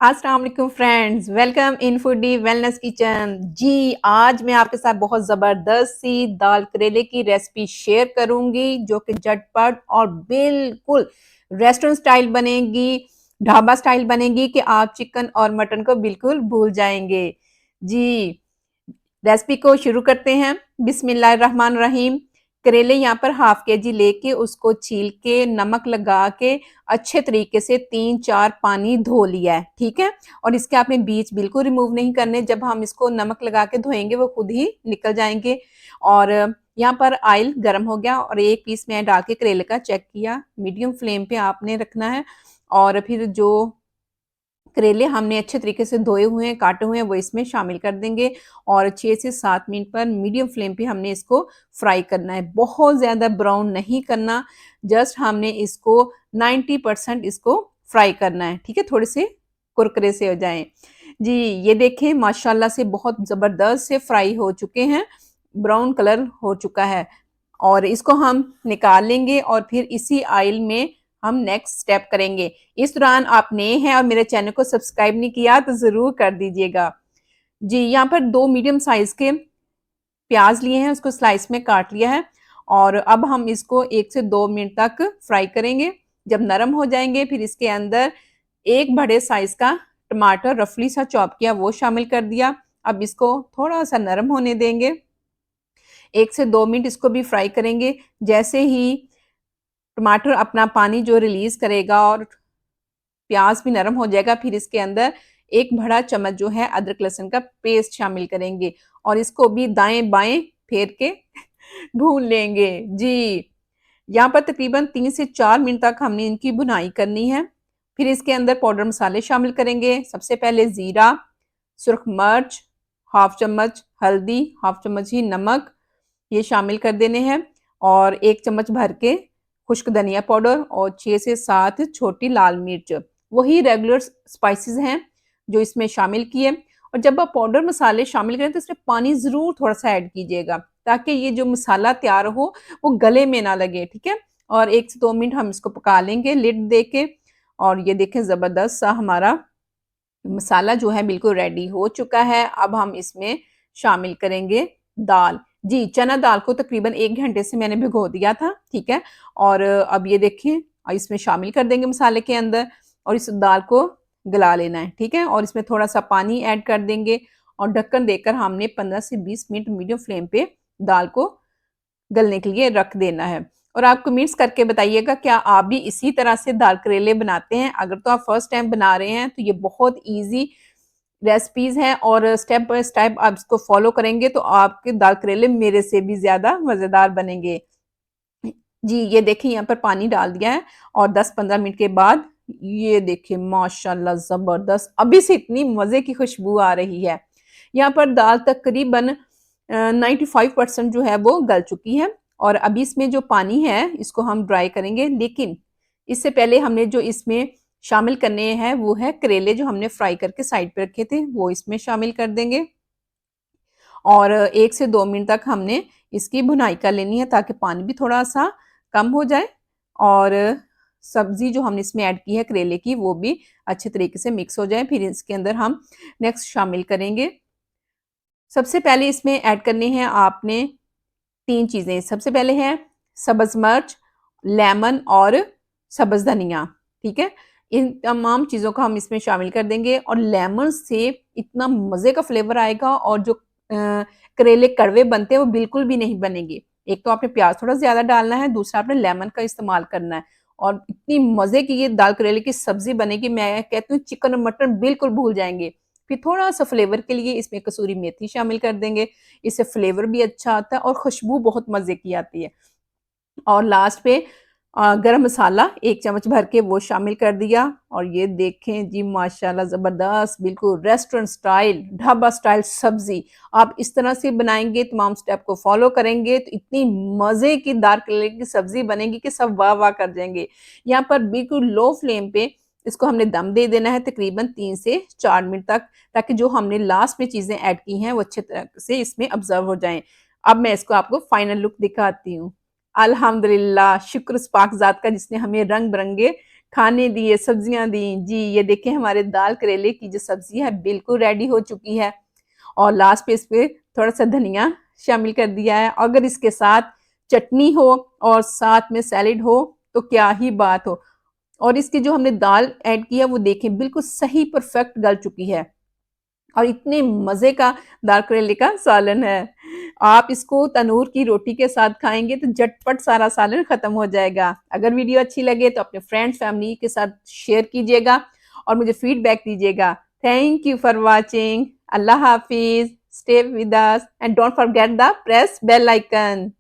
अस्सलाम वालेकुम friends, welcome in foodie wellness kitchen. जी, आज मैं आपके साथ बहुत ज़बरदस्त सी दाल करेले की रेसिपी शेयर करूंगी जो कि झटपट और बिल्कुल रेस्टोरेंट स्टाइल बनेगी, ढाबा स्टाइल बनेगी कि आप चिकन और मटन को बिल्कुल भूल जाएंगे। जी, रेसिपी को शुरू करते हैं। बिस्मिल्लाहिर्रहमानिर्रहीम। करेले यहाँ पर हाफ केजी लेके उसको छील के नमक लगा के अच्छे तरीके से 3-4 पानी धो लिया है, ठीक है। और इसके आपने बीज बिल्कुल रिमूव नहीं करने, जब हम इसको नमक लगा के धोएंगे वो खुद ही निकल जाएंगे। और यहाँ पर ऑयल गर्म हो गया और एक पीस मैं डाल के करेले का चेक किया। मीडियम फ्लेम पे आपने रखना है और फिर जो करेले हमने अच्छे तरीके से धोए हुए हैं, काटे हुए हैं, वो इसमें शामिल कर देंगे और 6 से 7 मिनट पर मीडियम फ्लेम पे हमने इसको फ्राई करना है। बहुत ज़्यादा ब्राउन नहीं करना, जस्ट हमने इसको 90% इसको फ्राई करना है, ठीक है? थोड़े से कुरकुरे से हो जाएँ। जी, ये देखें माशाल्लाह से बहुत ज़बरदस्त से फ्राई हो चुके हैं, ब्राउन कलर हो चुका है और इसको हम निकाल लेंगे और फिर इसी ऑयल में हम नेक्स्ट स्टेप करेंगे। इस दौरान आप नए हैं और मेरे चैनल को सब्सक्राइब नहीं किया तो ज़रूर कर दीजिएगा। जी, यहाँ पर 2 मीडियम साइज़ के प्याज़ लिए हैं, उसको स्लाइस में काट लिया है और अब हम इसको 1 से 2 मिनट तक फ्राई करेंगे। जब नरम हो जाएँगे फिर इसके अंदर 1 बड़े साइज़ का टमाटर रफली सा चॉप किया वो शामिल कर दिया। अब इसको थोड़ा-सा नरम होने देंगे। 1 से 2 मिनट इसको भी फ्राई करेंगे। जैसे ही टमाटर अपना पानी जो रिलीज़ करेगा और प्याज भी नरम हो जाएगा, फिर इसके अंदर 1 बड़ा चम्मच जो है अदरक लहसुन का पेस्ट शामिल करेंगे और इसको भी दाएँ-बाएँ फेर के भून लेंगे। जी, यहाँ पर तकरीबन 3 से 4 मिनट तक हमने इनकी भुनाई करनी है। फिर इसके अंदर पाउडर मसाले शामिल करेंगे। सबसे पहले ज़ीरा, सुर्ख मिर्च, हाफ चम्मच हल्दी, हाफ चम्मच ही नमक ये शामिल कर देने हैं और 1 चम्मच भर के खुश्क धनिया पाउडर और 6 से 7 छोटी लाल मिर्च। वही रेगुलर स्पाइसेस हैं जो इसमें शामिल किए और जब आप पाउडर मसाले शामिल करें तो इसमें पानी ज़रूर थोड़ा-सा ऐड कीजिएगा ताकि ये जो मसाला तैयार हो वो गले में ना लगे, ठीक है? और 1 से 2 मिनट हम इसको पका लेंगे लिड दे के और ये देखें ज़बरदस्त सा हमारा मसाला जो है बिल्कुल रेडी हो चुका है। अब हम इसमें शामिल करेंगे दाल। जी, चना दाल को तकरीबन 1 घंटे से मैंने भिगो दिया था, ठीक है? और अब ये देखिए इसमें शामिल कर देंगे मसाले के अंदर और इस दाल को गला लेना है, ठीक है? और इसमें थोड़ा-सा पानी ऐड कर देंगे और ढक्कन देकर हमने 15 से 20 मिनट मीडियम फ्लेम पे दाल को गलने के लिए रख देना है। और आप कमेंट्स करके बताइएगा क्या आप भी इसी तरह से दाल करेले बनाते हैं? अगर तो आप फर्स्ट टाइम बना रहे हैं तो ये बहुत ईज़ी रेसिपीज़ हैं और स्टेप बाय स्टेप आप इसको फ़ॉलो करेंगे तो आपके दाल करेले मेरे से भी ज़्यादा मज़ेदार बनेंगे। जी, ये देखिए यहाँ पर पानी डाल दिया है और 10-15 मिनट के बाद ये देखिए माशाल्लाह ज़बरदस्त अभी से इतनी मज़े की खुशबू आ रही है। यहाँ पर दाल तकरीबन 95% जो है वो गल चुकी है और अभी इसमें जो पानी है इसको हम ड्राई करेंगे लेकिन इससे पहले हमने जो इसमें शामिल करने हैं वो है करेले जो हमने फ्राई करके साइड पे रखे थे वो इसमें शामिल कर देंगे और 1 से 2 मिनट तक हमने इसकी भुनाई कर लेनी है ताकि पानी भी थोड़ा-सा कम हो जाए और सब्ज़ी जो हमने इसमें ऐड की है करेले की वो भी अच्छे तरीके से मिक्स हो जाए। फिर इसके अंदर हम नेक्स्ट शामिल करेंगे। सबसे पहले इसमें ऐड करनी है आपने 3 चीज़ें। सबसे पहले है सब्ज़ मिर्च, लेमन और सब्ज़ धनिया, ठीक है? इन तमाम चीज़ों को हम इसमें शामिल कर देंगे और लेमन से इतना मज़े का फ्लेवर आएगा और जो करेले कड़वे बनते हैं वो बिल्कुल भी नहीं बनेंगे। एक तो आपने प्याज़ थोड़ा ज़्यादा डालना है, दूसरा आपने लेमन का इस्तेमाल करना है और इतनी मज़े की ये दाल करेले की सब्ज़ी बनेगी मैं कहती हूँ चिकन और मटन बिल्कुल भूल जाएँगे। फिर थोड़ा-सा फ्लेवर के लिए इसमें कसूरी मेथी शामिल कर देंगे, इससे फ्लेवर भी अच्छा आता है और खुशबू बहुत मज़े की आती है। और लास्ट पे गरम मसाला 1 चम्मच भर के वो शामिल कर दिया और ये देखें जी माशाल्लाह ज़बरदस्त बिल्कुल रेस्टोरेंट स्टाइल, ढाबा स्टाइल सब्ज़ी। आप इस तरह से बनाएँगे, तमाम स्टेप को फ़ॉलो करेंगे तो इतनी मज़े की दाल करेले की सब्ज़ी बनेगी कि सब वाह-वाह कर जाएँगे। यहाँ पर बिल्कुल लो फ्लेम पे इसको हमने दम दे देना है तकरीबन 3 से 4 मिनट तक ताकि जो हमने लास्ट में चीज़ें ऐड की हैं वो अच्छे तरह से इसमें अब्ज़ॉर्ब हो जाएँ। अब मैं इसको आपको फाइनल लुक दिखाती हूँ। अल्हम्दुलिल्लाह, शुक्र उस पाक ज़ात का जिसने हमें रंग-बिरंगे खाने दिए, सब्जियाँ दी। जी, ये देखें हमारे दाल करेले की जो सब्ज़ी है बिल्कुल रेडी हो चुकी है और लास्ट पे इस पे थोड़ा-सा धनिया शामिल कर दिया है। अगर इसके साथ चटनी हो और साथ में सैलेड हो तो क्या ही बात हो। और इसकी जो हमने दाल ऐड की है वो देखें बिल्कुल सही परफेक्ट गल चुकी है और इतने मज़े का दाल करेले का सालन है। आप इसको तंदूर की रोटी के साथ खाएँगे तो झटपट सारा सालन खत्म हो जाएगा। अगर वीडियो अच्छी लगे तो अपने फ्रेंड्स, फैमिली के साथ शेयर कीजिएगा और मुझे फीडबैक दीजिएगा। Thank you for watching. अल्लाह हाफिज़। Stay with us and don't forget the press bell icon.